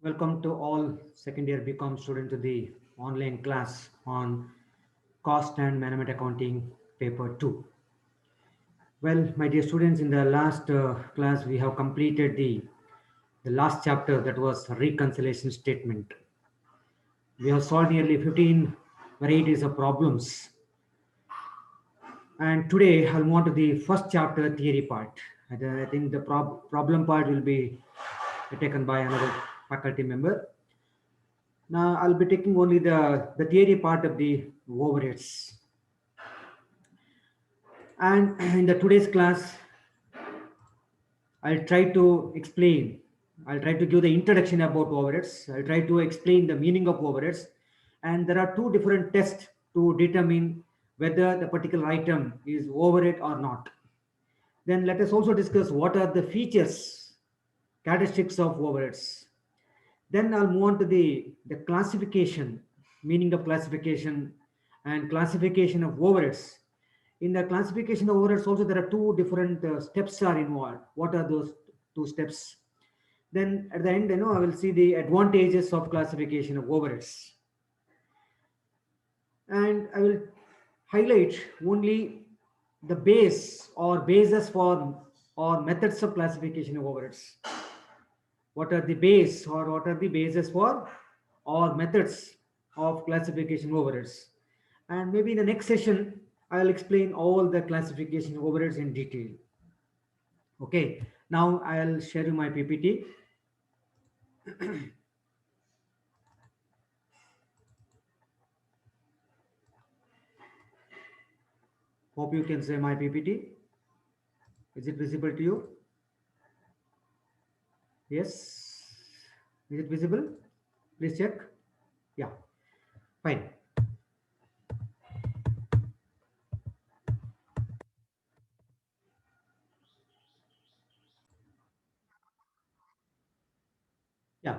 Welcome to all second year BCom students to the online class on cost and management accounting paper 2. Well, my dear students, in the last class we have completed the last chapter, that was reconciliation statement. We have solved nearly 15 varieties of problems, and today I'll move on to the first chapter, theory part. I think the problem part will be taken by another faculty member. Now I'll be taking only the theory part of the overheads. And in the today's class, I'll try to explain. I'll try to give the introduction about overheads. I'll try to explain the meaning of overheads. And there are two different tests to determine whether the particular item is overhead or not. Then let us also discuss what are the features, characteristics of overheads. Then I'll move on to the classification, meaning of classification and classification of overheads. In the classification of overheads also there are two different steps are involved. What are those two steps? Then at the end, I will see the advantages of classification of overheads. And I will highlight only the base or basis for or methods of classification of overheads. What are the base or what are the bases for or methods of classification overheads? And maybe in the next session I'll explain all the classification overheads in detail. Okay, now I'll share you my PPT. Hope you can see my PPT. Is it visible to you? Yes. Is it visible? Please check. Yeah, fine. Yeah.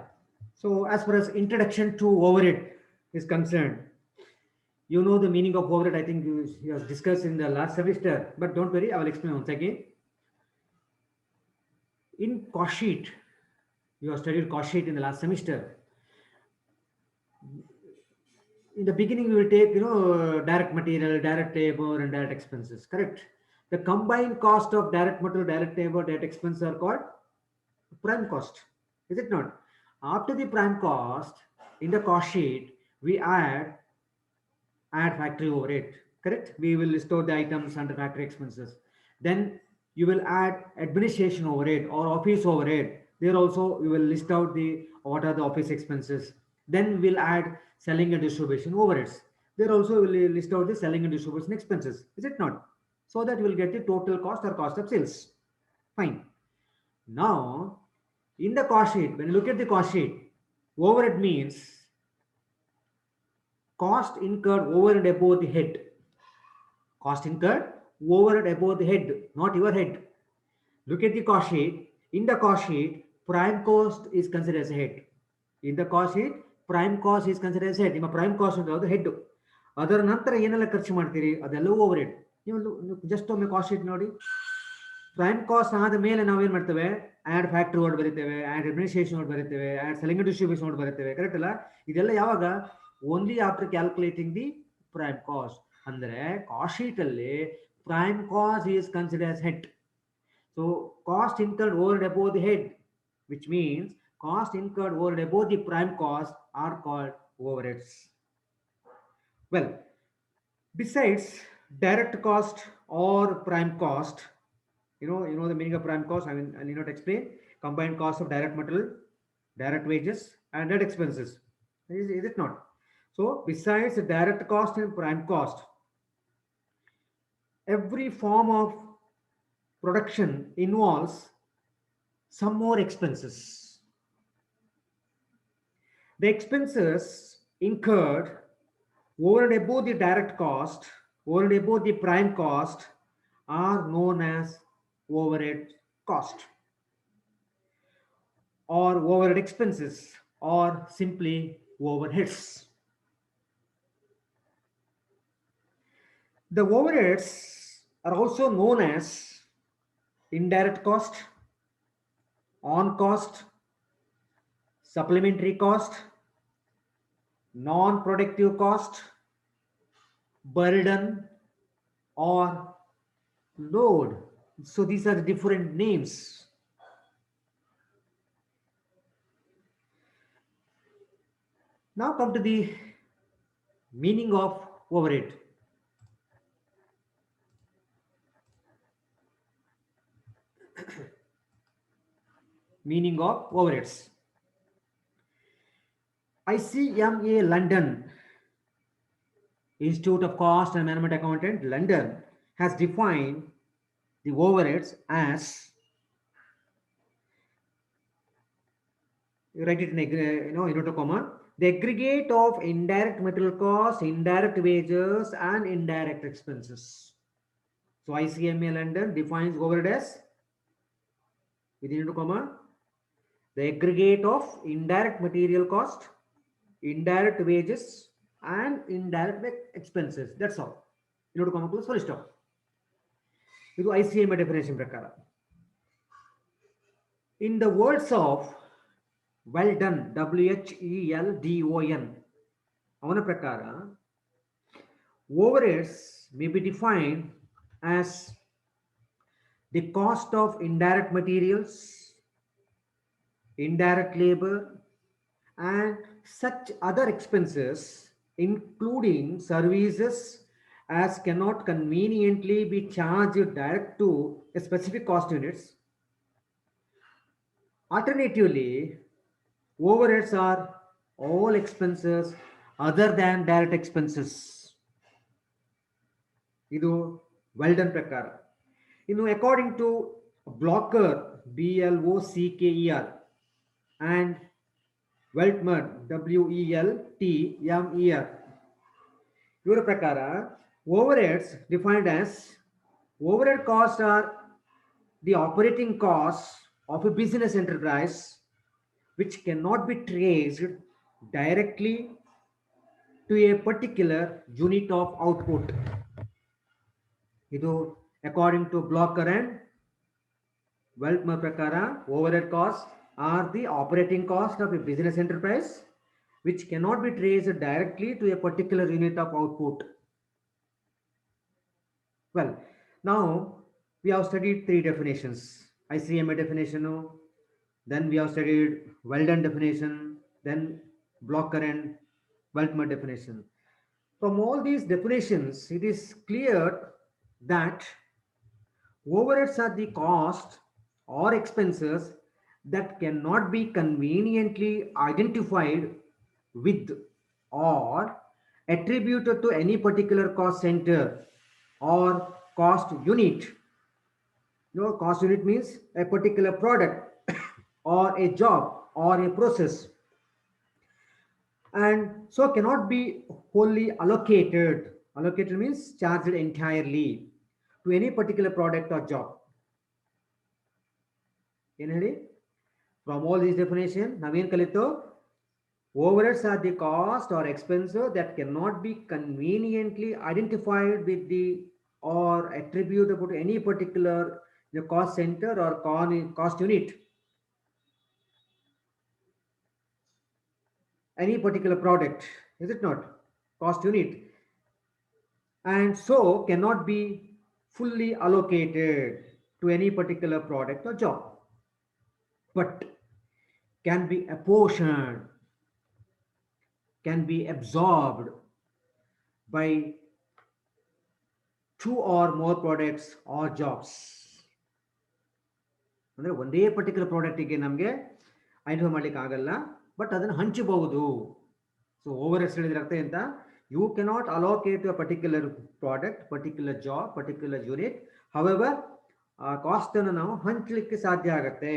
So as far as introduction to overhead is concerned, you know the meaning of overhead. I think you have discussed in the last semester, but don't worry, I will explain once again. In cost sheet, you have studied cost sheet in the last semester. In the beginning, we will take direct material, direct labor, and direct expenses. Correct. The combined cost of direct material, direct labor, direct expenses are called prime cost. Is it not? After the prime cost, in the cost sheet, we add factory overhead. Correct. We will list out the items under factory expenses. Then you will add administration overhead or office overhead. There also we will list out the what are the office expenses. Then we'll add selling and distribution overheads. There also we will list out the selling and distribution expenses. Is it not? So that you will get the total cost or cost of sales. Fine. Now, in the cost sheet, when you look at the cost sheet, overhead means cost incurred over and above the head. Cost incurred over and above the head, not your head. Look at the cost sheet. In the cost sheet, prime cost is considered as a head. In the cost sheet, prime cost is considered as head. ನಿಮ್ಮ prime cost ಅದು head. ಅದರ ನಂತರ ಏನೆಲ್ಲ ಖರ್ಚು ಮಾಡ್ತೀರಿ ಅದೆಲ್ಲವೂ overhead. ನೀವು just ಒಮ್ಮೆ ಕಾಸ್ಟ್ ಶೀಟ್ ನೋಡಿ. ಪ್ರೈಮ್ ಕಾಸ್ಟ್ ಆದ ಮೇಲೆ ನಾವು ಏನ್ ಮಾಡ್ತೇವೆ, ಆಡ್ ಫ್ಯಾಕ್ಟ್ರಿ ವರ್ಡ್ ಬರೀತೇವೆ, ಆಡ್ ಅಡ್ಮಿನಿಸ್ಟ್ರೇಷನ್ ವರ್ಡ್ ಬರೀತೇವೆ, ಆಡ್ ಸೆಲ್ಲಿಂಗ್ ಡಿಸ್ಟ್ರಿಬ್ಯೂಷನ್ ವರ್ಡ್ ಬರೀತೇವೆ. ಕರೆಕ್ಟ್ ಅಲ್ಲ? ಇದೆಲ್ಲ ಯಾವಾಗ? Only after calculating the prime cost. ಅಂದ್ರೆ ಕಾಸ್ಟ್ ಶೀಟ್ ಅಲ್ಲಿ prime cost is consider as head. So cost incurred over and above the head, which means cost incurred over and above the prime cost are called overheads. Well, besides direct cost or prime cost, you know the meaning of prime cost. I mean, I need not explain. Combined cost of direct material, direct wages, and net expenses. Is it not? So besides the direct cost and prime cost, every form of production involves some more expenses. The expenses incurred over and above the direct cost, over and above the prime cost, are known as overhead cost or overhead expenses or simply overheads. The overheads are also known as indirect cost, on cost, supplementary cost, non-productive cost, burden, or load. So these are the different names. Now come to the meaning of overhead. Meaning of overheads. ICMA London, Institute of Cost and Management Accountant, London, has defined the overheads as, you write it in inverted comma, the aggregate of indirect material costs, indirect wages, and indirect expenses. So ICMA London defines overhead as, within inverted comma, the aggregate of indirect material cost, indirect wages, and indirect expenses. That's all. Inverted comma close, full stop. ಇದು ICMA definition ಪ್ರಕಾರ. In the words of Weldon, WHELDON, ಅವನ ಪ್ರಕಾರ overheads may be defined as the cost of indirect materials, indirect labor, and such other expenses, including services, as cannot conveniently be charged direct to a specific cost units. Alternatively, overheads are all expenses other than direct expenses. ಇದು Weldon ಪ್ರಕಾರ. ಇನ್ನು according to Blocker, BLOCKER, and Weltmer, WELTMER, ಇವರ ಪ್ರಕಾರ overheads defined as overhead costs are the operating costs of a business enterprise which cannot be traced directly to a particular unit of output. ಇದು according to Blocker and Weltmer ಪ್ರಕಾರ overhead costs are the operating cost of a business enterprise which cannot be traced directly to a particular unit of output. Well, now we have studied three definitions. ICMA definition, then we have studied Weldon definition, then Blocker and Weltmer definition. From all these definitions, it is clear that overheads are the cost or expenses that cannot be conveniently identified with or attributed to any particular cost center or cost unit. Cost unit means a particular product or a job or a process, and so cannot be wholly allocated. Allocated means charged entirely to any particular product or job. From all these definitions, naven kalito, overheads are the cost or expenses that cannot be conveniently identified with the or attributable to any particular cost center or cost unit. Any particular product, is it not? Cost unit. And so cannot be fully allocated to any particular product or job, but can be apportioned, can be absorbed by two or more products or jobs. ಅಂದರೆ ಒಂದೇ particular ಪ್ರಾಡಕ್ಟಿಗೆ ನಮಗೆ identify ಮಾಡ್ಲಿಕ್ಕೆ ಆಗಲ್ಲ, but ಅದನ್ನು ಹಂಚಬಹುದು. So overheads ಹೇಳಿದ್ರೆ ಅರ್ಥ ಎಂತ? You cannot allocate a particular product, particular job, particular unit. However ಆ ಕಾಸ್ಟ್ ಅನ್ನು ನಾವು ಹಂಚಲಿಕ್ಕೆ ಸಾಧ್ಯ ಆಗತ್ತೆ.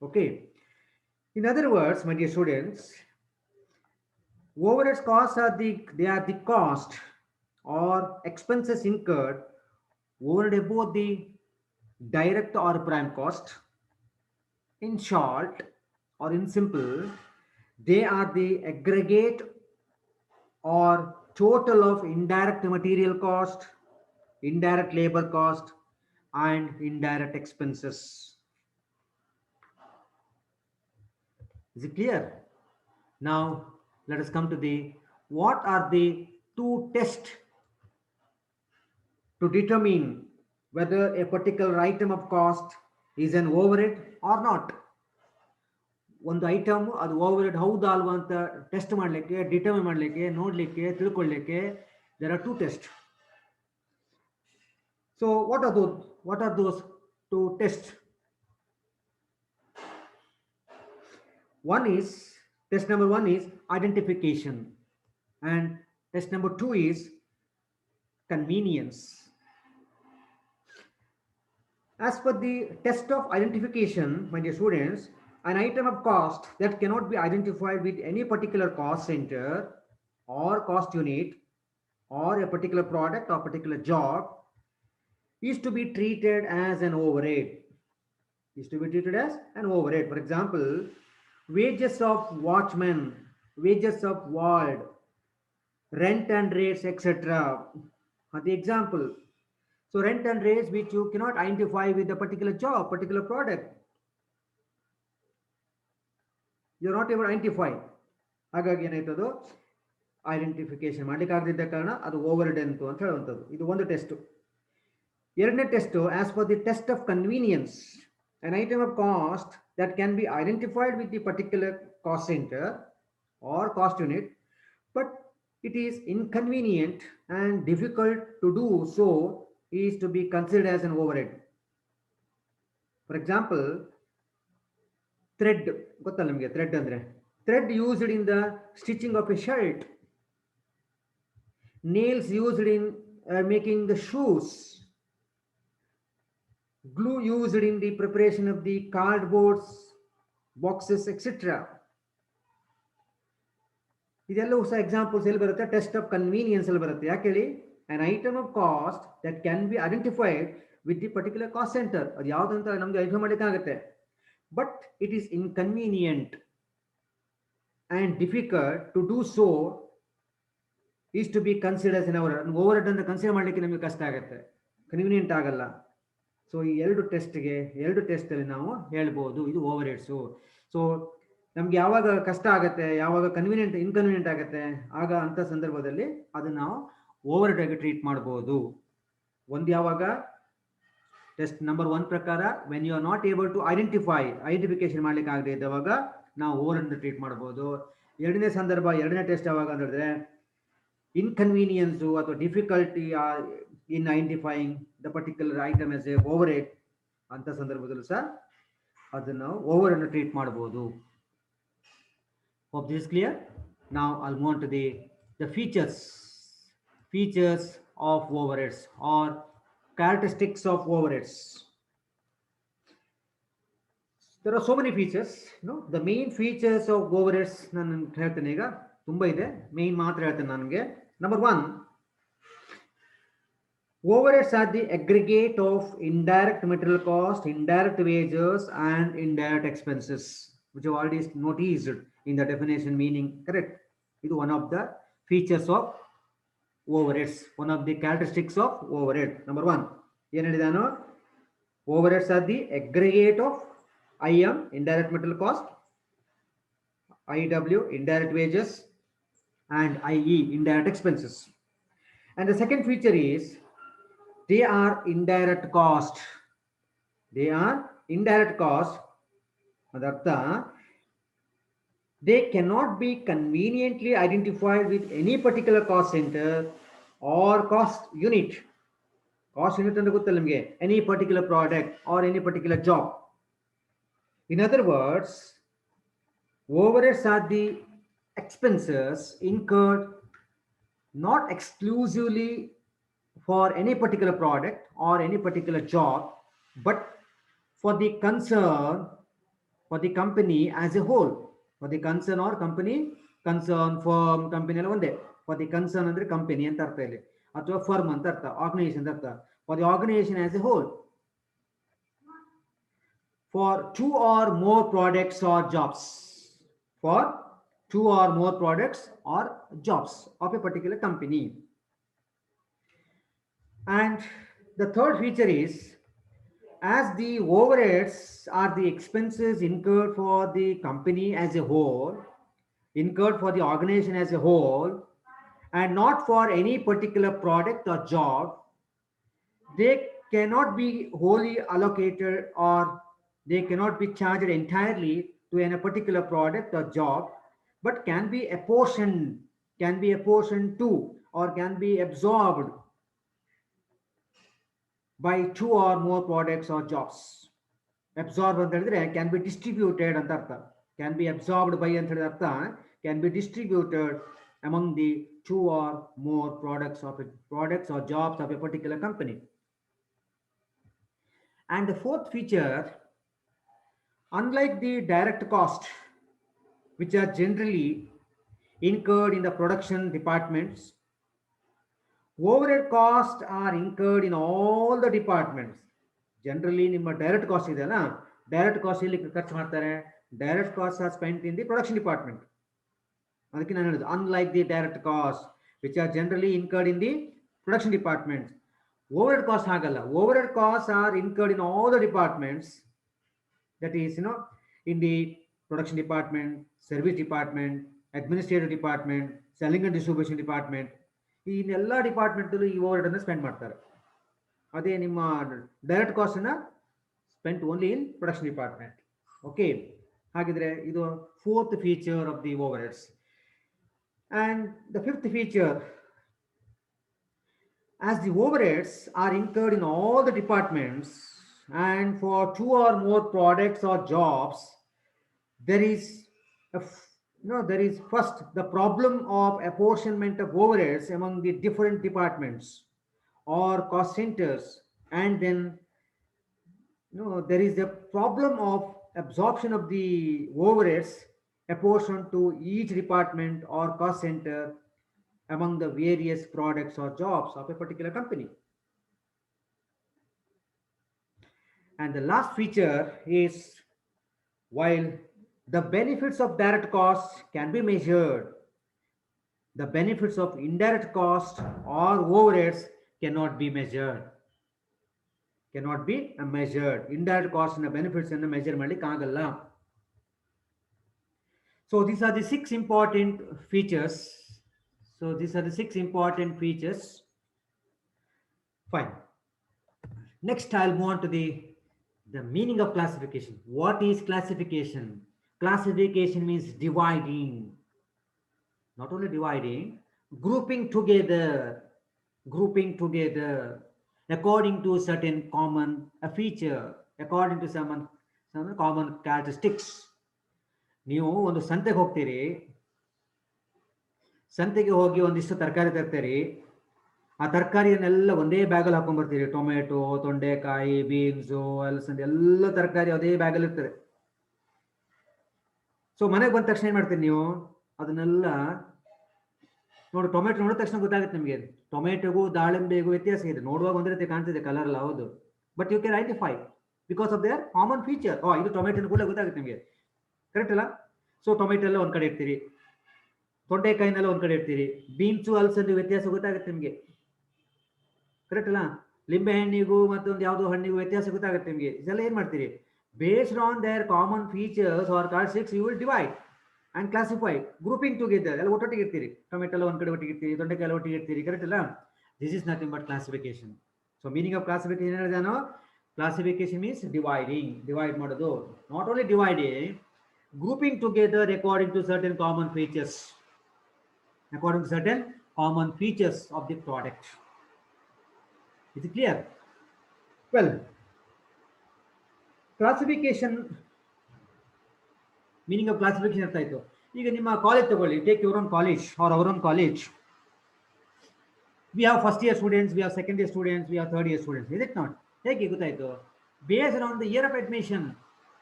Okay. In other words, my dear students, overhead costs are the cost or expenses incurred over and above the direct or prime cost. In short or in simple, they are the aggregate or total of indirect material cost, indirect labor cost, and indirect expenses. Is it clear? Now let us come to the what are the two tests to determine whether a particular item of cost is an overhead or not. ಒಂದು item ಅದು overhead ಹೌದಾ ಅಲ್ವಾ ಅಂತ test ಮಾಡಲಿಕ್ಕೆ, determine ಮಾಡಲಿಕ್ಕೆ, ನೋಡಲಿಕ್ಕೆ, ತಿಳ್ಕೊಳ್ಳಿಕ್ಕೆ there are two test. So what are those two test? Test number one is identification, and test number two is convenience. As per the test of identification, my dear students, an item of cost that cannot be identified with any particular cost center or cost unit or a particular product or particular job is to be treated as an overhead. For example, wages of watchmen, wages of ward, rent and rates, etc. are the example. So rent and rates which you cannot identify with a particular job, particular product. You're not able to identify. ಹಾಗಾಗಿ ಏನಾಯ್ತದು identification ಮಾಡ್ಲಿಕ್ಕೆ ಆಗದಿದ್ದ ಕಾರಣ ಅದು overhead ಅಂತ ಹೇಳುವಂಥದ್ದು. ಇದು ಒಂದು test. ಎರಡನೇ test, as per the test of convenience, an item of cost that can be identified with the particular cost center or cost unit, but it is inconvenient and difficult to do so, is to be considered as an overhead. For example, thread, ಗೊತ್ತಲ್ಲ ನಿಮಗೆ thread ಅಂದ್ರೆ? Thread used in the stitching of a shirt, nails used in making the shoes, glue used in the preparation of the cardboards, boxes, etc. ಇದೆಲ್ಲವೂ ಸಹ examples ಎಲ್ಲಿ ಬರುತ್ತೆ? Test of convenience ಅಲ್ಲಿ ಬರುತ್ತೆ. ಯಾಕೆ ಹೇಳಿ? an item of cost that can be identified with the particular cost center, ಅದು ಯಾವುದಂತ ನಮ್ಗೆ ಐಡೆಂಟಿಫೈ ಮಾಡಲಿಕ್ಕೆ ಆಗುತ್ತೆ, but it is inconvenient and difficult to do so, is to be considered as an overhead. Overhead ಅಂತ consider ಮಾಡಲಿಕ್ಕೆ ನಮಗೆ ಕಷ್ಟ ಆಗುತ್ತೆ, ಕನ್ವೀನಿಯಂಟ್ ಆಗಲ್ಲ. ಸೊ ಈ ಎರಡು ಟೆಸ್ಟ್ ಅಲ್ಲಿ ನಾವು ಹೇಳ್ಬೋದು ಇದು ಓವರ್ಹೆಡ್ಸು. ಸೊ ನಮ್ಗೆ ಯಾವಾಗ ಕಷ್ಟ ಆಗುತ್ತೆ, ಯಾವಾಗ ಇನ್ಕನ್ವೀನಿಯಂಟ್ ಆಗುತ್ತೆ, ಆಗ ಅಂತ ಸಂದರ್ಭದಲ್ಲಿ ಅದನ್ನ ನಾವು ಓವರ್ಹೆಡ್ ಆಗಿ ಟ್ರೀಟ್ ಮಾಡ್ಬೋದು. ಒಂದು ಯಾವಾಗ ಟೆಸ್ಟ್ ನಂಬರ್ ಒನ್ ಪ್ರಕಾರ when you are not able to identification ಮಾಡ್ಲಿಕ್ಕೆ ಆಗದೆ ಇದ್ದವಾಗ ನಾವು ಓವರ್ಹೆಡ್ ಟ್ರೀಟ್ ಮಾಡ್ಬೋದು. ಎರಡನೇ ಸಂದರ್ಭ, ಎರಡನೇ ಟೆಸ್ಟ್ ಯಾವಾಗ ಅಂತ ಹೇಳಿದ್ರೆ ಇನ್ಕನ್ವೀನಿಯನ್ಸು ಅಥವಾ difficulty in identifying the particular item as a overhead ಅಂತ ಸಂದರ್ಭದಲ್ಲೂ ಸಹ ಅದನ್ನು ನಾವು ಓವರ್ಹೆಡ್ ಟ್ರೀಟ್ ಮಾಡ್ಬೋದು. Hope this is clear. Now I'll move on to the features of overheads or characteristics of overheads. There are so many features. The main features of overheads ನಾನು ಹೇಳ್ತೇನೆ, ಈಗ ತುಂಬಾ ಇದೆ, ಮೇನ್ ಮಾತ್ರ ಹೇಳ್ತೇನೆ ನನಗೆ. Number one, overheads are the aggregate of indirect material cost, indirect wages and indirect expenses, which have already noticed in the definition meaning, correct? It is one of the features of overheads, one of the characteristics of overhead. Number one, overheads are the aggregate of IM, indirect material cost, IW, indirect wages, and IE, indirect expenses. And the second feature is they are indirect cost. Adartha, they cannot be conveniently identified with any particular cost center or cost unit. Cost unit ಅಂದ್ರೆ ಗೊತ್ತಲ್ಲ ನಿಮಗೆ, any particular product or any particular job. In other words, overheads are the expenses incurred not exclusively for any particular product or any particular job, but for the concern, for the company as a whole. For the concern or company, concern, firm, company ಎಲ್ಲ ಒಂದೇ. For the concern ಅಂದ್ರೆ company ಅಂತ ಅರ್ಥ ಇಲ್ಲಿ, ಅಥವಾ firm ಅಂತ ಅರ್ಥ, organisation ಅಂತ ಅರ್ಥ. For the organization as a whole, for two or more products or jobs, for two or more products or jobs of a particular company. And the third feature is as the overheads are the expenses incurred for the company as a whole, incurred for the organization as a whole, and not for any particular product or job, they cannot be wholly allocated or they cannot be charged entirely to a particular product or job, but can be apportioned to, or can be absorbed by two or more products or jobs. Absorb ಅಂತ ಹೇಳಿದ್ರೆ can be distributed ಅಂತ ಅರ್ಥ. Can be absorbed by ಅಂತ ಹೇಳಿದ್ರೆ ಅರ್ಥ can be distributed among the two or more products or jobs of a particular company. And the fourth feature, unlike the direct cost, which are generally incurred in the production departments, overhead costs are incurred in all the departments. Generally, ನಿಮ್ಮ direct cost ಇದೆಯಲ್ಲ, direct cost ಇಲ್ಲಿ ಖರ್ಚು ಮಾಡ್ತಾರೆ. Direct costs are spent in the production department. ಅದಕ್ಕೆ ನಾನು ಹೇಳಿದ್ದು unlike the direct costs, which are generally incurred in the production departments. Overhead costs ಆಗಲ್ಲ. Overhead costs are incurred in all the departments. That is, in the production department, service department, administrative department, selling and distribution department. ಈ ಎಲ್ಲ ಡಿಪಾರ್ಟ್ಮೆಂಟಲ್ಲೂ ಈ overhead ಅನ್ನು spend ಮಾಡ್ತಾರೆ. ಅದೇ ನಿಮ್ಮ direct cost ಅನ್ನ spent only in production department. Okay, ಹಾಗಿದ್ರೆ ಇದು fourth feature of the overheads. And the fifth feature, as the overheads are incurred in all the departments and for two or more products or jobs, there is first the problem of apportionment of overheads among the different departments or cost centers, and then there is the problem of absorption of the overheads apportioned to each department or cost center among the various products or jobs of a particular company. And the last feature is, while the benefits of direct costs can be measured, the benefits of indirect cost or overheads cannot be measured. Indirect cost and benefits and measure ಮಾಡಲಿಕ್ಕೆ ಆಗಲ್ಲ. So these are the six important features. Fine. Next, I'll move on to the meaning of classification. What is classification? Classification means dividing. Not only dividing, grouping together according to certain common feature, according to some common characteristics. ನೀವು ಒಂದು ಸಂತೆಗೆ ಹೋಗ್ತೀರಿ, ಸಂತೆಗೆ ಹೋಗಿ ಒಂದಿಷ್ಟು ತರಕಾರಿ ತರ್ತೀರಿ. ಆ ತರಕಾರಿಯನ್ನೆಲ್ಲ ಒಂದೇ ಬ್ಯಾಗಲ್ಲಿ ಹಾಕೊಂಡ್ಬರ್ತೀರಿ. ಟೊಮೆಟೊ, ತೊಂಡೆಕಾಯಿ, ಬೀನ್ಸು, ಅಲಸಂದೆ ಎಲ್ಲ ತರಕಾರಿ ಅದೇ ಬ್ಯಾಗಲ್ಲಿ ಇರ್ತದೆ. ಸೊ ಮನೆಗೆ ಬಂದ ತಕ್ಷಣ ಏನ್ ಮಾಡ್ತೀರಿ ನೀವು? ಅದನ್ನೆಲ್ಲ ನೋಡಿ, ಟೊಮೆಟೊ ನೋಡಿದ ತಕ್ಷಣ ಗೊತ್ತಾಗುತ್ತೆ ನಿಮಗೆ ಟೊಮೆಟೊಗೂ ದಾಳಿಂಬೆಗೂ ವ್ಯತ್ಯಾಸ ಇದೆ. ನೋಡುವಾಗ ಒಂದೇ ರೀತಿ ಕಾಣ್ತಿದೆ ಕಲರ್ ಎಲ್ಲ, ಹೌದು, but you can identify because of their common feature. ಇದು ಟೊಮೆಟೊ ಕೂಡ ಗೊತ್ತಾಗುತ್ತೆ ನಿಮಗೆ, ಕರೆಕ್ಟ್ ಅಲ್ಲ? ಸೊ ಟೊಮೆಟೊ ಎಲ್ಲ ಒಂದ್ ಕಡೆ ಇರ್ತೀರಿ, ತೊಂಡೆಕಾಯಿನೆಲ್ಲ ಒಂದ್ ಕಡೆ ಇರ್ತೀರಿ, ಬೀನ್ಸು ಅಲಸಂದೆ ವ್ಯತ್ಯಾಸ ಗೊತ್ತಾಗುತ್ತೆ ನಿಮಗೆ, ಕರೆಕ್ಟ್ ಅಲ್ಲ? ಲಿಂಬೆ ಹಣ್ಣಿಗೂ ಮತ್ತೊಂದು ಯಾವುದೋ ಹಣ್ಣಿಗೂ ವ್ಯತ್ಯಾಸ ಗೊತ್ತಾಗುತ್ತೆ ನಿಮಗೆ. ಇದೆಲ್ಲ ಏನ್ ಮಾಡ್ತೀರಿ? Based on their common features or characteristics you will divide and classify, grouping together. ಎಲ್ಲ ಒಟ್ಟೊಟ್ಟಿಗೆ ಇರ್ತೀರಿ, ಟೊಮೆಟೊ ಎಲ್ಲ ಒಂದ್ ಕಡೆ ಒಟ್ಟಿಗೆ ಇರ್ತೀರಿ, ತೊಂಡೆಕಾಯಿ ಎಲ್ಲ ಒಟ್ಟಿಗೆ ಇರ್ತೀರಿ, ಕರೆಕ್ಟ್ ಅಲ್ಲ? This is nothing but classification. So meaning of classification ಹೇಳಿದಾನು, ಕ್ಲಾಸಿಫಿಕೇಶನ್ ಮೀನ್ಸ್ ಡಿವೈಡ್ ಮಾಡೋದು. Not only dividing, grouping together according to certain common features of the product. Is it clear? Well, classification, meaning of classification ಅರ್ಥ ಆಯ್ತು. ಈಗ ನಿಮ್ಮ college ತಗೊಳ್ಳಿ, take your own college or our own college. We have first year students, we have second year students, we have third year students. Is it not? ಹೇಗೆ ಗೊತ್ತಾಯ್ತು? Based on the year of admission,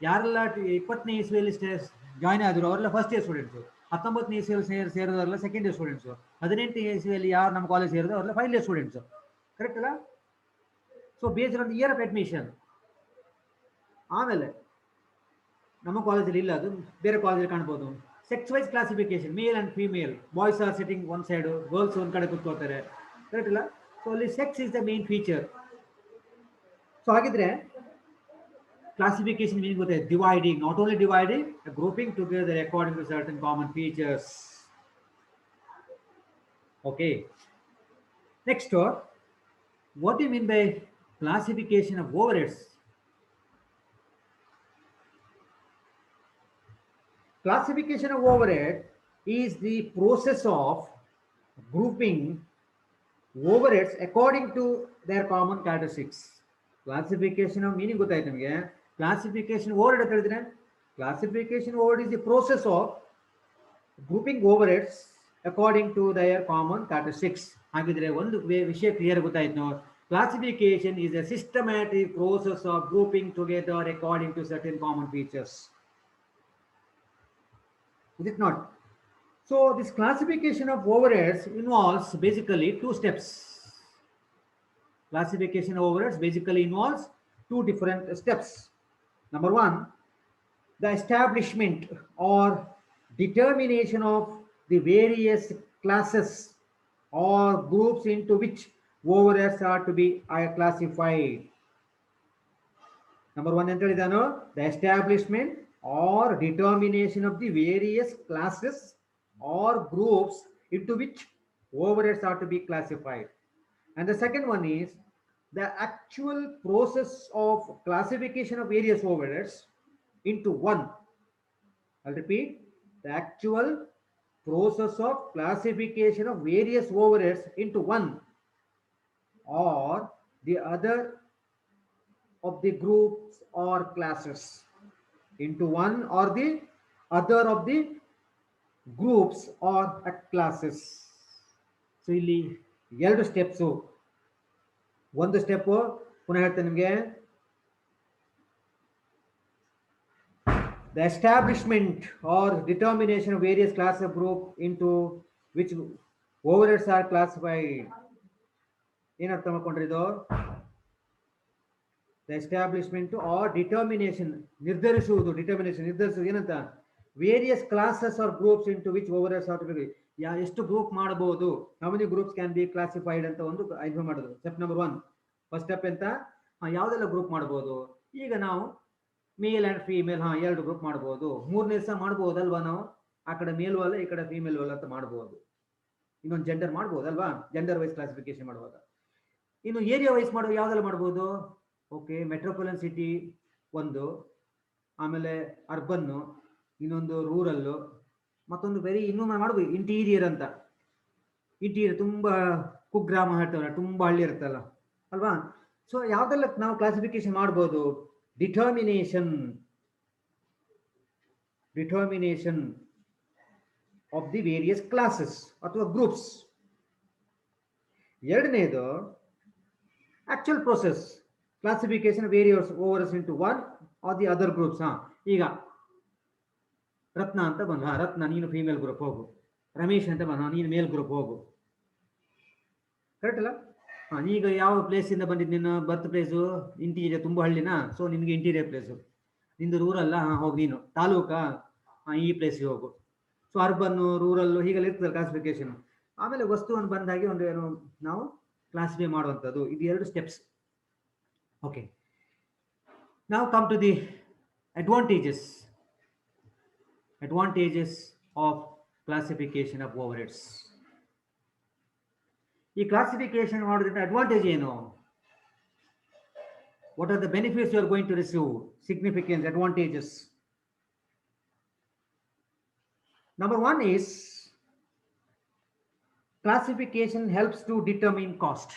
ಯಾರೆಲ್ಲ 20ನೇ ಇಸ್ವಿಯಲ್ಲಿ join ಆದ್ರು ಅವರೆಲ್ಲ first year students, 19ನೇ ಇಸ್ವಿಯಲ್ಲಿ ಸೇರಿದವರೆಲ್ಲ second year students, 18ನೇ ಇಸ್ವಿಯಲ್ಲಿ ಯಾರು ನಮ್ಮ ಕಾಲೇಜ್ ಸೇರಿದ್ರು ಅವರೆಲ್ಲ ಫೈನಲ್ ಇಯರ್ ಸ್ಟೂಡೆಂಟ್ಸು, ಕರೆಕ್ಟ್ ಅಲ್ಲ? So based on the year of admission. ಆಮೇಲೆ ನಮ್ಮ ಕಾಲೇಜಲ್ಲಿ ಇಲ್ಲ, ಅದು ಬೇರೆ ಕಾಲೇಜಲ್ಲಿ ಕಾಣ್ಬೋದು. Sex wise classification, male and female, boys are sitting one side, girls ಒಂದ್ ಕಡೆ ಕೂತ್ಕೊಳ್ತಾರೆ, ಕರೆಕ್ಟ್ ಅಲ್ಲ? ಸೊ ಅಲ್ಲಿ sex is the main feature. So ಹಾಗಿದ್ರೆ classification meaning with a dividing, not only dividing, a grouping together according to certain common features. Okay. Next one, what do you mean by classification of overheads? Classification of overhead is the process of grouping overheads according to their common characteristics. Classification of meaning ಗೊತ್ತಾಯ್ತು ನಿಮಗೆ. Classification overhead ಅಂತ ಹೇಳಿದ್ರೆ classification overhead is the process of grouping overheads according to their common characteristics. ಹಾಗಿದ್ರೆ ಒಂದು ವಿಷಯ clear ಗೊತ್ತಾಯ್ತು. Classification is a systematic process of grouping together according to certain common features. Is it not? So this classification of overheads involves basically two steps. Classification of overheads basically involves two different steps. Number one, the establishment or determination of the various classes or groups into which overheads are to be classified. Number one, the establishment or determination of the various classes or groups into which overheads are to be classified. And the second one is the actual process of classification of various overheads into one. I'll repeat, the actual process of classification of various overheads into one or the other of the groups or classes, into one or the other of the groups or classes. So ಇಲ್ಲಿ ಎರಡು steps. ಒಂದು step ಪುನಃ ಹೇಳ್ತೇನೆ ನಿಮಗೆ, the establishment or determination of various class of group into which overheads are classified. ಏನು ಅರ್ಥ ಮಾಡ್ಕೊಂಡ್ರಿ ಇದು? The establishment or determination, ನಿರ್ಧರಿಸುವುದು, ನಿರ್ಧರಿಸುವುದು ಏನಂತ? Various classes or groups into which overheads are to be. ಎಷ್ಟು ಗ್ರೂಪ್ ಮಾಡಬಹುದು, how many groups can be classified ಅಂತ ಒಂದು ಐಡಿಯಾ ಮಾಡೋದು. Step number one. First step ಅಂತ, ಯಾವುದೆಲ್ಲ ಗ್ರೂಪ್ ಮಾಡಬಹುದು. ಈಗ ನಾವು ಮೇಲ್ ಅಂಡ್ ಫೀಮೇಲ್ ಎರಡು ಗ್ರೂಪ್ ಮಾಡಬಹುದು. ಮೂರನೇ ದಿವಸ ಮಾಡಬಹುದಲ್ವಾ ನಾವು? ಆ ಕಡೆ ಮೇಲ್ ಅಲ್ಲ, ಈ ಕಡೆ ಫೀಮೇಲ್ ಅಲ್ಲ ಅಂತ ಮಾಡಬಹುದು. ಇನ್ನೊಂದು ಜೆಂಡರ್ ಮಾಡಬಹುದಲ್ವಾ? ಜೆಂಡರ್ ವೈಸ್ ಕ್ಲಾಸಿಫಿಕೇಶನ್ ಮಾಡುವಾಗ. ಇನ್ನು ಏರಿಯಾ ವೈಸ್ ಮಾಡುವ ಯಾವ್ದೆಲ್ಲ ಮಾಡಬಹುದು? ಓಕೆ, ಮೆಟ್ರೋಪಾಲಿಟನ್ ಸಿಟಿ ಒಂದು, ಆಮೇಲೆ ಅರ್ಬನ್ನು, ಇನ್ನೊಂದು ರೂರಲ್ಲು, ಮತ್ತೊಂದು ಇನ್ನೂ ಮಾಡ್ಬೋದು ಇಂಟೀರಿಯರ್ ಅಂತ. ಇಂಟೀರಿಯರ್ ತುಂಬ ಕುಗ್ರಾಮ ಹೇಳ್ತಾವಲ್ಲ, ತುಂಬ ಹಳ್ಳಿ ಇರುತ್ತಲ್ಲ ಅಲ್ವಾ? ಸೊ ಯಾವ್ದೆಲ್ಲ ನಾವು ಕ್ಲಾಸಿಫಿಕೇಶನ್ ಮಾಡ್ಬೋದು? Determination of the various classes ಅಥವಾ ಗ್ರೂಪ್ಸ್. ಎರಡನೇದು actual process, classification various overs into one R the other groups. ಈಗ ರತ್ನ ಅಂತ ಬಂದು, ರತ್ನ ನೀನು ಫೀಮೇಲ್ ಗ್ರೂಪ್ ಹೋಗು. ರಮೇಶ್ ಅಂತ ಬಂದ, ನೀನು ಮೇಲ್ ಗ್ರೂಪ್ ಹೋಗು. ಕರೆಕ್ಟ್ ಅಲ್ಲ? ಈಗ ಯಾವ ಪ್ಲೇಸಿಂದ ಬಂದಿದ್ದು? ನಿನ್ನ ಬರ್ತ್ ಪ್ಲೇಸು ಇಂಟೀರಿಯರ್, ತುಂಬ ಹಳ್ಳಿನಾ, ಸೊ ನಿನಗೆ ಇಂಟೀರಿಯರ್ ಪ್ಲೇಸು. ನಿಂದು ರೂರಲ್ಲ, ಹೋಗಿ ನೀನು ತಾಲೂಕಾ, ಈ ಪ್ಲೇಸಿಗೆ ಹೋಗು. ಸೊ ಅರ್ಬನ್ನು, ರೂರಲ್ಲು ಹೀಗೆಲ್ಲ ಇರ್ತದೆ ಕ್ಲಾಸಿಫಿಕೇಶನ್. ಆಮೇಲೆ ವಸ್ತುವನ್ನು ಬಂದಾಗಿ ಒಂದು ಏನು ನಾವು ಕ್ಲಾಸಿಫೈ ಮಾಡುವಂಥದ್ದು. ಇದು ಎರಡು ಸ್ಟೆಪ್ಸ್. ಓಕೆ, ನಾವು come to the advantages of classification of overheads. ಈ ಕ್ಲಾಸಿಫಿಕೇಶನ್ ಮಾಡೋದ್ರಿಂದ ಅಡ್ವಾಂಟೇಜ್ ಏನು? What are the benefits you are going to receive? Significant advantages. Number one is classification helps to determine cost.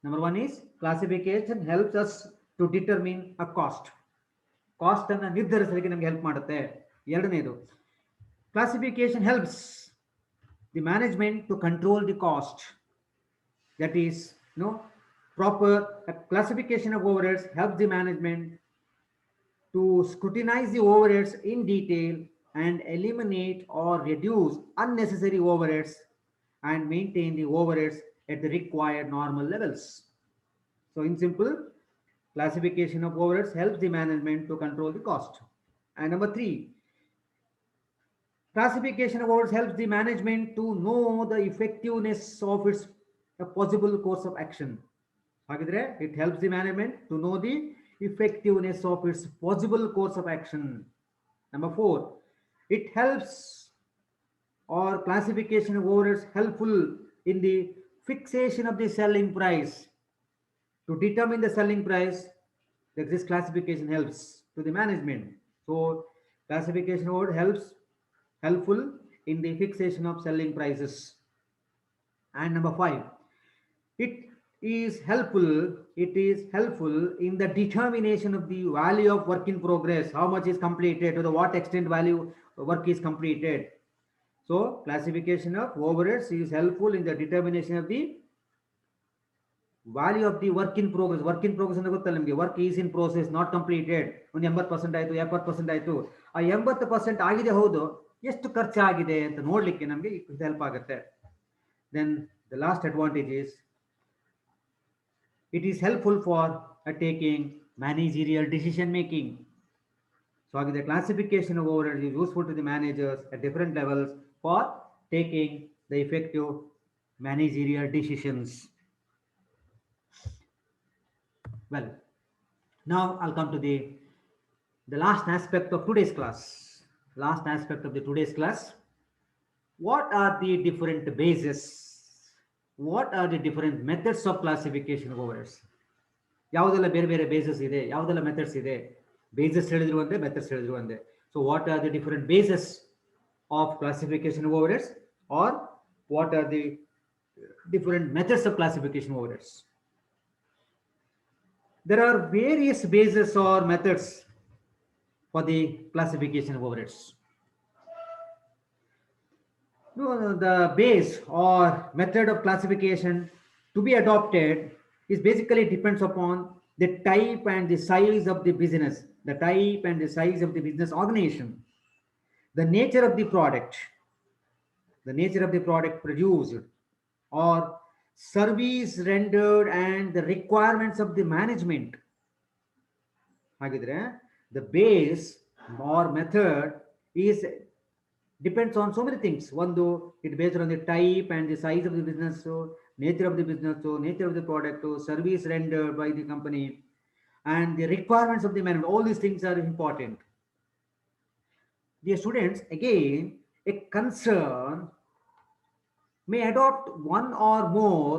Number one is classification helps us to determine a cost. Cost ಅನ್ನು ನಿರ್ಧರಿಸಲಿಕ್ಕೆ ನಮಗೆ help ಮಾಡುತ್ತೆ. ಎರಡನೇದು, classification helps the management to control the cost. That is, proper classification of overheads helps the management to scrutinize the overheads in detail and eliminate or reduce unnecessary overheads and maintain the overheads at the required normal levels. So in simple, classification of overheads helps the management to control the cost. And number three, classification of overheads helps the management to know the effectiveness of a possible course of action. It helps the management to know the effectiveness of its possible course of action. Number 4, it helps or classification of overheads helpful in the fixation of the selling price. To determine the selling price, this classification helps to the management. So classification overhead helpful in the fixation of selling prices. And number 5, it it is helpful in the determination of the value of work in progress, how much is completed, to the what extent value work is completed. So classification of overheads is helpful in the determination of the value of the work in progress. Work in progress ಅಂದ್ರೆ ಗೊತ್ತಲ್ಲ ನಿಮಗೆ, work is in process not completed. ಒಂದು 80% ಆಯಿತು, 70% ಆಯಿತು. ಆ 80% ಆಗಿದೆ ಹೌದು, ಎಷ್ಟು ಖರ್ಚಾಗಿದೆ ಅಂತ ನೋಡ್ಲಿಕ್ಕೆ ನಮಗೆ ಇದು ಹೆಲ್ಪ್ ಆಗುತ್ತೆ. Then the last advantage is it is helpful for taking managerial decision making. So the classification of overheads is useful to the managers at different levels for taking the effective managerial decisions. Well, now I'll come to the last aspect of today's class. Last aspect of the today's class. What are the different bases? What are the different methods of classification of overheads? ಯಾವುದೆಲ್ಲ ಬೇರೆ ಬೇರೆ basis ಇದೆ, ಯಾವುದೆಲ್ಲ methods ಇದೆ. Basis ಹೇಳಿದ್ರು ಒಂದೇ, methods ಹೇಳಿದ್ರು ಒಂದೇ. So what are the different bases of classification of overheads, or what are the different methods of classification of overheads? There are various bases or methods for the classification of overheads. The base or method of classification to be adopted is basically depends upon the type and the size of the business, the type and the size of the business organization, the nature of the product produced or service rendered, and the requirements of the management. The base or method is depends on so many things. One, though, it based on the type and the size of the business, so nature of the business, so nature of the product, so service rendered by the company, and the requirements of the management. All these things are important. Dear students, again, a concern may adopt one or more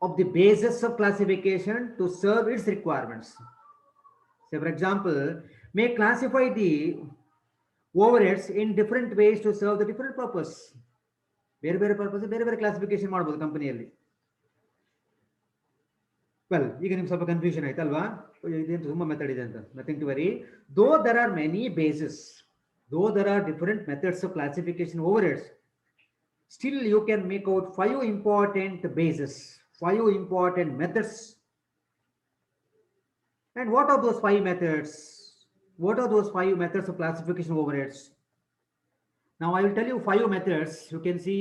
of the basis of classification to serve its requirements. Say, for example, may classify the overheads in different ways to serve the different purpose. ಬೇರೆ ಬೇರೆ purpose, ಬೇರೆ ಬೇರೆ classification ಮಾಡ್ಬೋದು ಕಂಪನಿಯಲ್ಲಿ. Well, ಈಗ ನಿಮ್ಗೆ ಸ್ವಲ್ಪ confusion ಆಯ್ತಲ್ವಾ, ಇದೇನು ತುಂಬಾ ಮೆಥಡ್ ಇದೆ ಅಂತ. Nothing to worry. Though there are many bases, though there are different methods of classification overheads, still you can make out 5 important bases, 5 important methods. And what are those 5 methods? What are those 5 methods of classification of overheads? Now I will tell you 5 methods. You can see,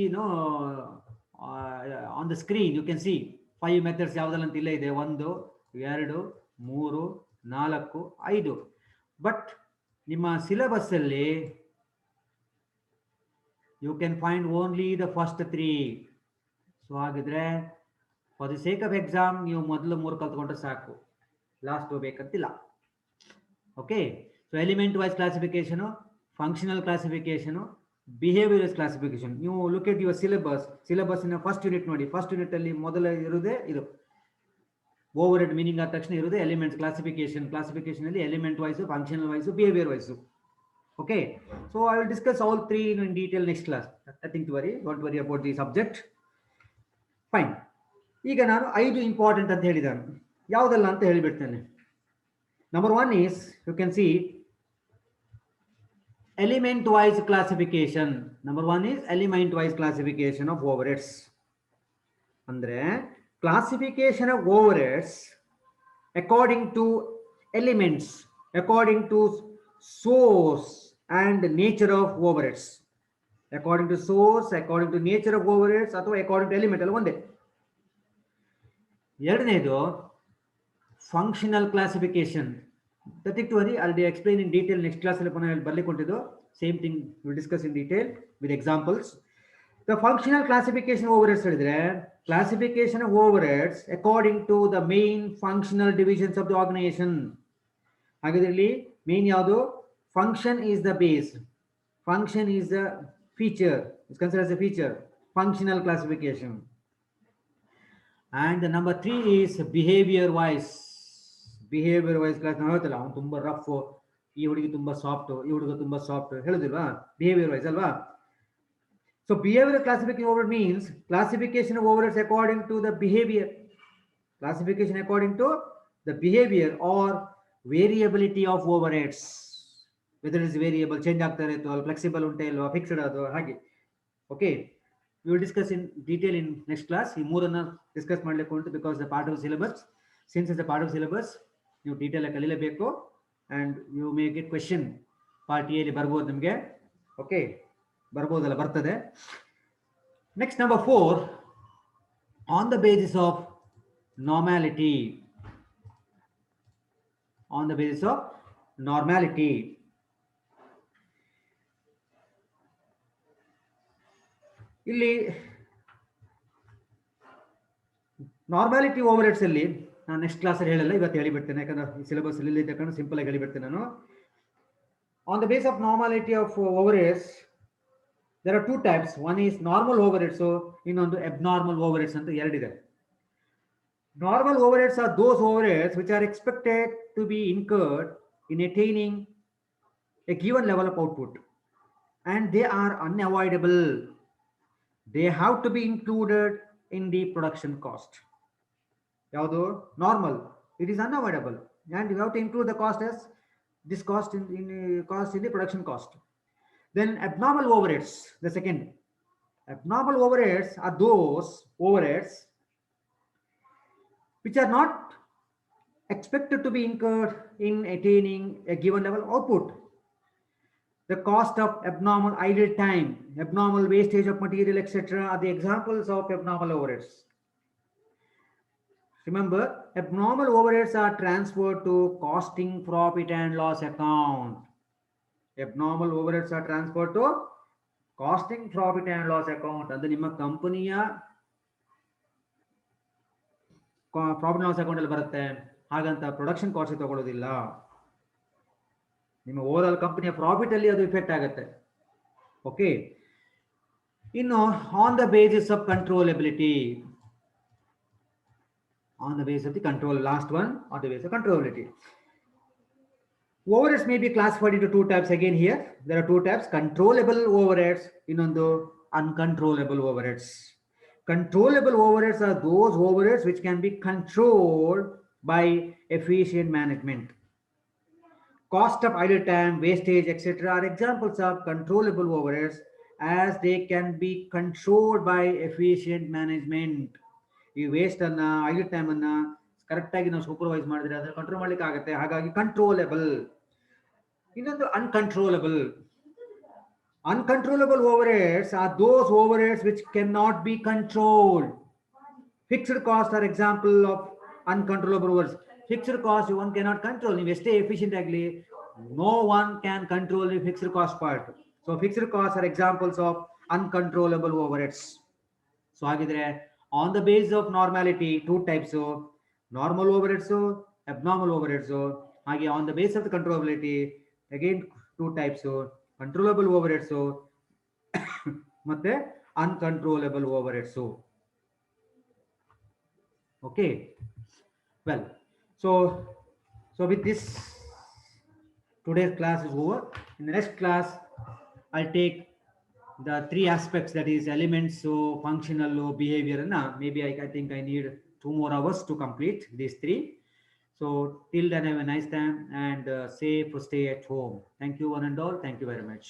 on the screen you can see 5 methods. ಯಾವುದಲ್ಲ ಅಂತ ಇಲ್ಲ ಇದೆ, 1 2 3 4 5. But ನಿಮ್ಮ syllabus ಅಲ್ಲಿ you can find only the first 3. So ಹಾಗಿದ್ರೆ for the sake of exam ನೀವು ಮೊದಲು 3 ಕಲ್ತ್ಕೊಂಡ್ರೆ ಸಾಕು, ಲಾಸ್ಟ್ ಬೇಕಂತಿಲ್ಲ. Okay, so element wise classification, functional classification, behaviour classification. ನೀವು ಲುಕ್ ಎಟ್ ಯುವರ್ ಸಿಲೆಬಸ್ಸಿನ ಫಸ್ಟ್ ಯೂನಿಟ್ ನೋಡಿ. ಫಸ್ಟ್ ಯೂನಿಟ್ ಅಲ್ಲಿ ಮೊದಲ ಇರುವುದೇ ಇದು ಓವರ್ಹೆಡ್ ಮೀನಿಂಗ್ ಆದ ತಕ್ಷಣ ಇರುವುದೇ ಎಲಿಮೆಂಟ್ಸ್ ಕ್ಲಾಸಿಫಿಕೇಶನ್ ಅಲ್ಲಿ element wise, functional wise, behaviour wise. Okay, so I will discuss all 3 in detail next class. Nothing to worry, don't worry about the subject. Fine. ಈಗ ನಾನು 5 ಇಂಪಾರ್ಟೆಂಟ್ ಅಂತ ಹೇಳಿದಾನೆ, ಯಾವುದಲ್ಲ ಅಂತ ಹೇಳಿಬಿಡ್ತೇನೆ. Number 1 is, you can see, element wise classification. Number 1 is element wise classification of overheads. ಅಂದ್ರೆ classification of overheads according to elements, according to source and nature of overheads. According to source, according to nature of overheads, ಅಥವಾ according to element, ಅಲ್ಲ ಒಂದೇ. ಎರಡನೇದು functional classification. Nothing to worry, I'll explain in detail next class ಅಲ್ಲಿ ಪುನಃ ಬರ್ಲಿಕ್ಕೆ ಹೊಂಟಿದ್ದು. Same thing we'll discuss in detail with examples. The functional classification overheads, classification of overheads according to the main functional divisions of the organization. Main yadu function is the base. Function is the feature. It's considered as a feature. Functional classification. And the number 3 is behavior wise. Behavior wise class ನಾವು ಹೇಳ್ತಲ್ಲ ಅವನು ತುಂಬಾ rough, ಈ ಹುಡುಗಿ ತುಂಬಾ soft, ಈ ಹುಡುಗ ತುಂಬಾ soft ಹೇಳುದಿಲ್ವಾ, behaviour wise ಅಲ್ವಾ. So behavioral classification overhead means classification of overheads according to the behavior. Classification according to the behavior or variability of overheads. Whether it is variable, change ಆಗ್ತಾ ಇರುತ್ತೋ, flexible ಉಂಟೆ ಇಲ್ವಾ, fixed ಅದು ಹಾಗೆ. Okay. We will discuss in detail in next class. ಈ ಮೂರನ್ನ discuss ಮಾಡಲಿಕ್ಕೆ ಉಂಟು because the part of syllabus. Since it's a part of syllabus, ನೀವು ಡೀಟೇಲ್ ಆಗಿ ಕಲಿಯಲೇಬೇಕು and you may get question part A ಅಲ್ಲಿ ಬರ್ಬೋದು ನಿಮಗೆ. ಓಕೆ, ಬರ್ಬೋದಲ್ಲ, ಬರ್ತದೆ. Next, number 4, on the basis of normality. On the basis of normality. ಇಲ್ಲಿ ನಾರ್ಮಾಲಿಟಿ overheads ಅಲ್ಲಿ ನಾನು next class ಅಲ್ಲಿ ಹೇಳಲ್ಲ, ಇವತ್ತು ಹೇಳಿಬಿಡ್ತೇನೆ, ಯಾಕಂದ್ರೆ ಈ ಸಿಲೆಬಸ್ ಅಲ್ಲಿ ತಕೊಂಡು ಸಿಂಪಲ್ ಆಗಿ ಹೇಳಿಬಿಡ್ತೇನೆ ನಾನು. On the base of normality of overheads there are two types. One is normal overheads, ಇನ್ನೊಂದು abnormal overheads ಅಂತ ಎರಡಿದೆ. Normal overheads are those overheads which are expected to be incurred in attaining a given level of output and they are unavoidable. They have to be included in the production cost. Yaudu normal, it is unavoidable and you have to include the cost as this cost in cost in the production cost. Then abnormal overheads, the second. Abnormal overheads are those overheads which are not expected to be incurred in attaining a given level of output. The cost of abnormal idle time, abnormal wastage of material, etc. are the examples of abnormal overheads. Remember, abnormal overheads are transferred to costing profit and loss account. Abnormal overheads are transferred to costing profit and loss account. ಅದು ನಿಮ್ಮ ಕಂಪನಿಯ profit loss account ಅಲ್ಲಿ ಬರುತ್ತೆ, ಹಾಗಂತ production cost ತಗೊಳ್ಳೋದಿಲ್ಲ. ನಿಮ್ಮ over all ಕಂಪನಿಯ profit ಅಲ್ಲಿ ಅದು ಇಫೆಕ್ಟ್ ಆಗುತ್ತೆ. ಓಕೆ, ಇನ್ನು on the basis of controllability. On the basis of the control, last one, on the basis of controllability. Overheads may be classified into two types again here. There are two types: controllable overheads, ಇನ್ನೊಂದು uncontrollable overheads. Controllable overheads are those overheads which can be controlled by efficient management. Cost of idle time, wastage, etc. are examples of controllable overheads as they can be controlled by efficient management. ಈ waste ಅನ್ನ, idle time ಅನ್ನ correct ಆಗಿ ನಾವು supervise ಮಾಡಿದ್ರೆ ಅದನ್ನ control ಮಾಡ್ಲಿಕ್ಕೆ ಆಗುತ್ತೆ, ಹಾಗಾಗಿ ಕಂಟ್ರೋಲೆಬಲ್. ಇನ್ನೊಂದು uncontrollable. Uncontrollable overheads are those overheads which cannot be controlled. Fixed costs are example of uncontrollable overheads. Fixed cost one cannot control. ನೀವು ಎಷ್ಟೇ ಎಫಿಷಿಯಂಟ್ ಆಗಲಿ, no one can control the fixed cost part. So fixed costs are examples of uncontrollable overheads. So ಹಾಗಿದ್ರೆ on the basis of normality, two types of normal overheads, abnormal overheads. ಹಾಗೆ on the basis of the controllability, again two types of controllable overheads ಮತ್ತೆ uncontrollable overheads. Okay, well, so with this, today's class is over. In the next class I'll take the three aspects, that is elements, functional, behavior, and maybe I think I need 2 more hours to complete these 3. So till then, have a nice time and safe stay at home. Thank you one and all. Thank you very much.